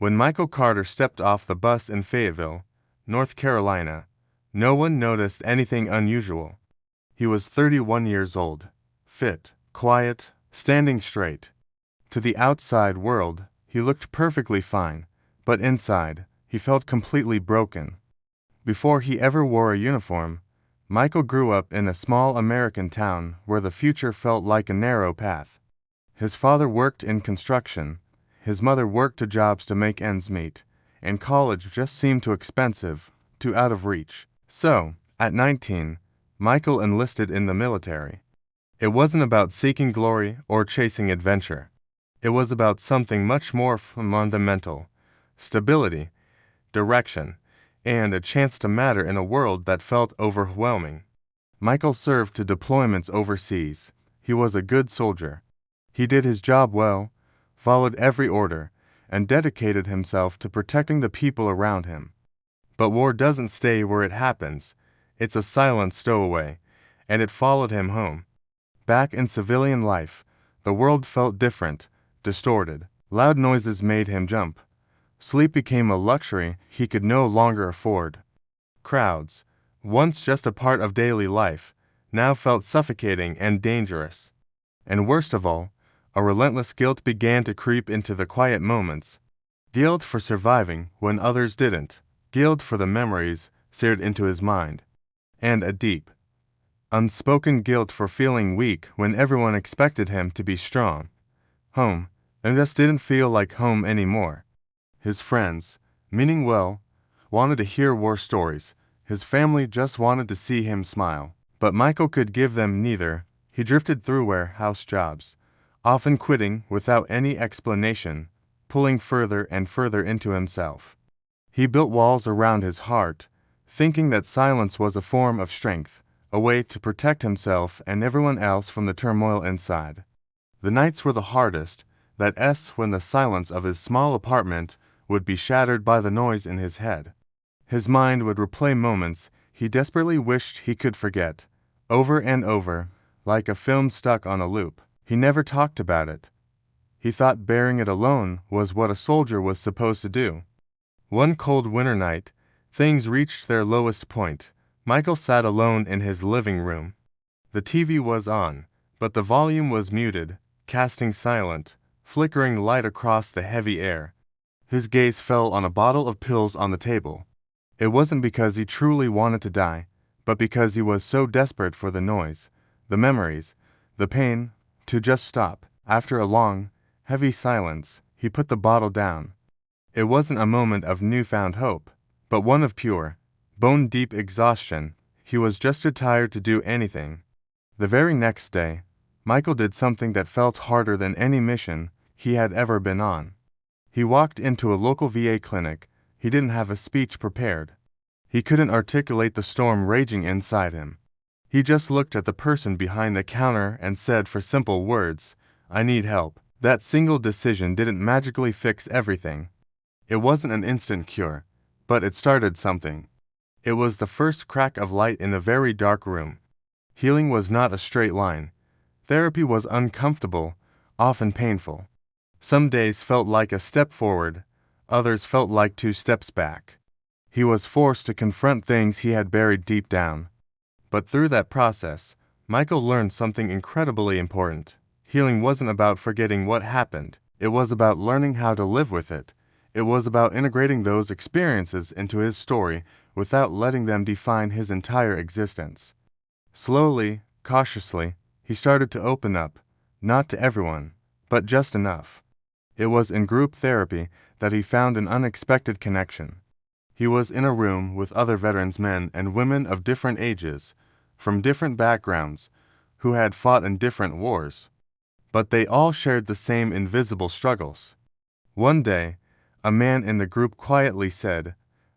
When Michael Carter stepped off the bus in Fayetteville, North Carolina, no one noticed anything unusual. He was 31 years old, fit, quiet, standing straight. To the outside world, he looked perfectly fine, but inside, he felt completely broken. Before he ever wore a uniform, Michael grew up in a small American town where the future felt like a narrow path. His father worked in construction, his mother worked two jobs to make ends meet, and college just seemed too expensive, too out of reach. So, at 19, Michael enlisted in the military. It wasn't about seeking glory or chasing adventure. It was about something much more fundamental: stability, direction, and a chance to matter in a world that felt overwhelming. Michael served to deployments overseas. He was a good soldier. He did his job well, followed every order, and dedicated himself to protecting the people around him. But war doesn't stay where it happens. It's a silent stowaway, and it followed him home. Back in civilian life, the world felt different, distorted. Loud noises made him jump. Sleep became a luxury he could no longer afford. Crowds, once just a part of daily life, now felt suffocating and dangerous. And worst of all, a relentless guilt began to creep into the quiet moments. Guilt for surviving when others didn't. Guilt for the memories seared into his mind. And a deep, unspoken guilt for feeling weak when everyone expected him to be strong. Home, and just didn't feel like home anymore. His friends, meaning well, wanted to hear war stories. His family just wanted to see him smile. But Michael could give them neither. He drifted through warehouse jobs, often quitting without any explanation, pulling further and further into himself. He built walls around his heart, thinking that silence was a form of strength, a way to protect himself and everyone else from the turmoil inside. The nights were the hardest, when the silence of his small apartment would be shattered by the noise in his head. His mind would replay moments he desperately wished he could forget, over and over, like a film stuck on a loop. He never talked about it. He thought bearing it alone was what a soldier was supposed to do. One cold winter night, things reached their lowest point. Michael sat alone in his living room. The TV was on, but the volume was muted, casting silent, flickering light across the heavy air. His gaze fell on a bottle of pills on the table. It wasn't because he truly wanted to die, but because he was so desperate for the noise, the memories, the pain, to just stop. After a long, heavy silence, he put the bottle down. It wasn't a moment of newfound hope, but one of pure, bone-deep exhaustion. He was just too tired to do anything. The very next day, Michael did something that felt harder than any mission he had ever been on. He walked into a local VA clinic. He didn't have a speech prepared. He couldn't articulate the storm raging inside him. He just looked at the person behind the counter and said for simple words, "I need help." That single decision didn't magically fix everything. It wasn't an instant cure, but it started something. It was the first crack of light in a very dark room. Healing was not a straight line. Therapy was uncomfortable, often painful. Some days felt like a step forward, others felt like 2 steps back. He was forced to confront things he had buried deep down. But through that process, Michael learned something incredibly important. Healing wasn't about forgetting what happened. It was about learning how to live with it. It was about integrating those experiences into his story without letting them define his entire existence. Slowly, cautiously, he started to open up, not to everyone, but just enough. It was in group therapy that he found an unexpected connection. He was in a room with other veterans, men and women of different ages, from different backgrounds, who had fought in different wars. But they all shared the same invisible struggles. One day, a man in the group quietly said,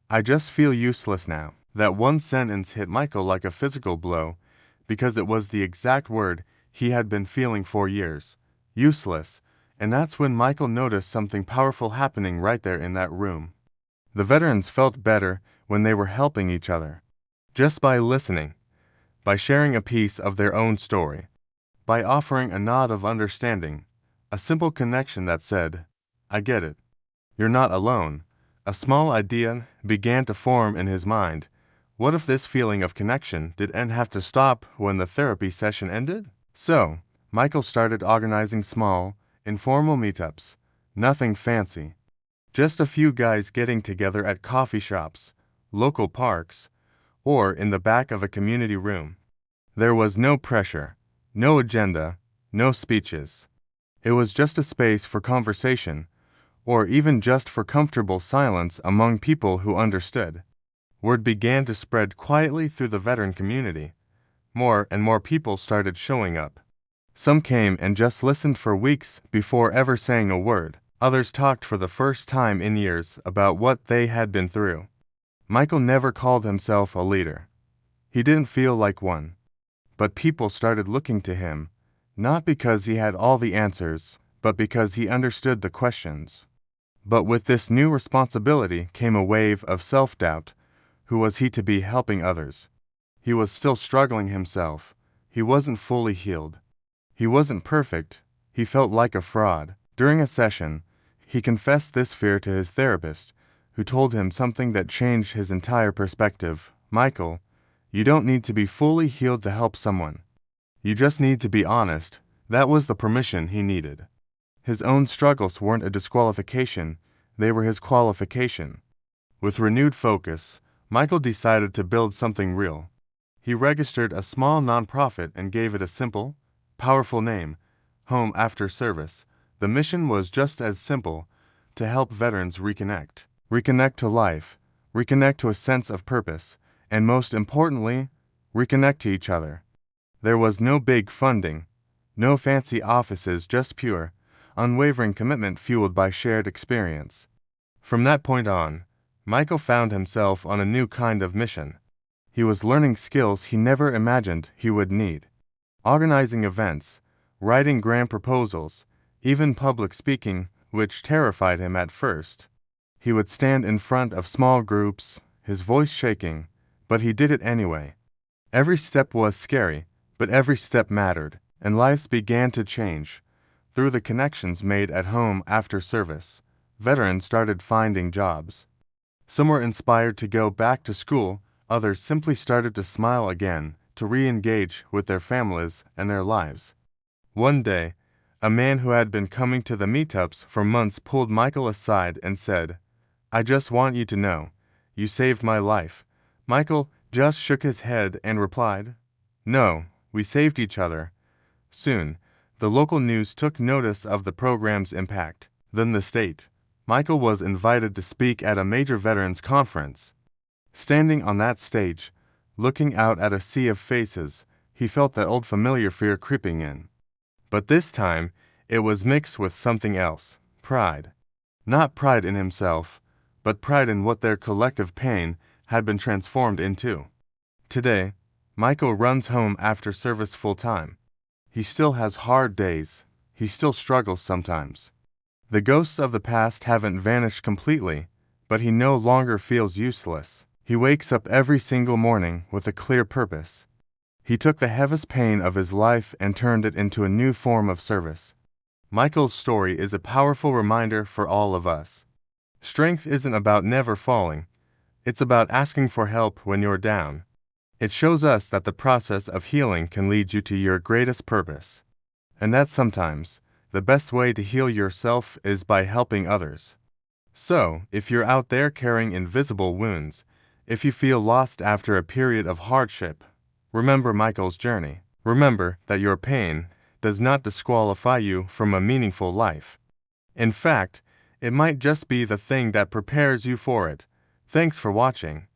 "I just feel useless now." That one sentence hit Michael like a physical blow, because it was the exact word he had been feeling for years. Useless. And that's when Michael noticed something powerful happening right there in that room. The veterans felt better when they were helping each other. Just by listening, by sharing a piece of their own story, by offering a nod of understanding, a simple connection that said, "I get it." You're not alone. A small idea began to form in his mind. What if this feeling of connection didn't have to stop when the therapy session ended? So, Michael started organizing small, informal meetups. Nothing fancy. Just a few guys getting together at coffee shops, local parks, or in the back of a community room. There was no pressure, no agenda, no speeches. It was just a space for conversation, or even just for comfortable silence among people who understood. Word began to spread quietly through the veteran community. More and more people started showing up. Some came and just listened for weeks before ever saying a word. Others talked for the first time in years about what they had been through. Michael never called himself a leader. He didn't feel like one. But people started looking to him, not because he had all the answers, but because he understood the questions. But with this new responsibility came a wave of self-doubt. Who was he to be helping others? He was still struggling himself. He wasn't fully healed. He wasn't perfect. He felt like a fraud. During a session, he confessed this fear to his therapist, who told him something that changed his entire perspective. Michael, you don't need to be fully healed to help someone. You just need to be honest. That was the permission he needed. His own struggles weren't a disqualification, they were his qualification. With renewed focus, Michael decided to build something real. He registered a small nonprofit and gave it a simple, powerful name, Home After Service. The mission was just as simple: to help veterans reconnect. Reconnect to life, reconnect to a sense of purpose, and most importantly, reconnect to each other. There was no big funding, no fancy offices, just pure, unwavering commitment fueled by shared experience. From that point on, Michael found himself on a new kind of mission. He was learning skills he never imagined he would need. Organizing events, writing grant proposals, even public speaking, which terrified him at first. He would stand in front of small groups, his voice shaking, but he did it anyway. Every step was scary, but every step mattered, and lives began to change. Through the connections made at Home After Service, veterans started finding jobs. Some were inspired to go back to school, others simply started to smile again, to re-engage with their families and their lives. One day, a man who had been coming to the meetups for months pulled Michael aside and said, "I just want you to know, you saved my life." Michael just shook his head and replied, "No, we saved each other." Soon, the local news took notice of the program's impact. Then the state. Michael was invited to speak at a major veterans conference. Standing on that stage, looking out at a sea of faces, he felt that old familiar fear creeping in. But this time, it was mixed with something else: pride. Not pride in himself, but pride in what their collective pain had been transformed into. Today, Michael runs Home After Service full-time. He still has hard days. He still struggles sometimes. The ghosts of the past haven't vanished completely, but he no longer feels useless. He wakes up every single morning with a clear purpose. He took the heaviest pain of his life and turned it into a new form of service. Michael's story is a powerful reminder for all of us. Strength isn't about never falling. It's about asking for help when you're down. It shows us that the process of healing can lead you to your greatest purpose. And that sometimes, the best way to heal yourself is by helping others. So, if you're out there carrying invisible wounds, if you feel lost after a period of hardship, remember Michael's journey. Remember that your pain does not disqualify you from a meaningful life. In fact, it might just be the thing that prepares you for it. Thanks for watching.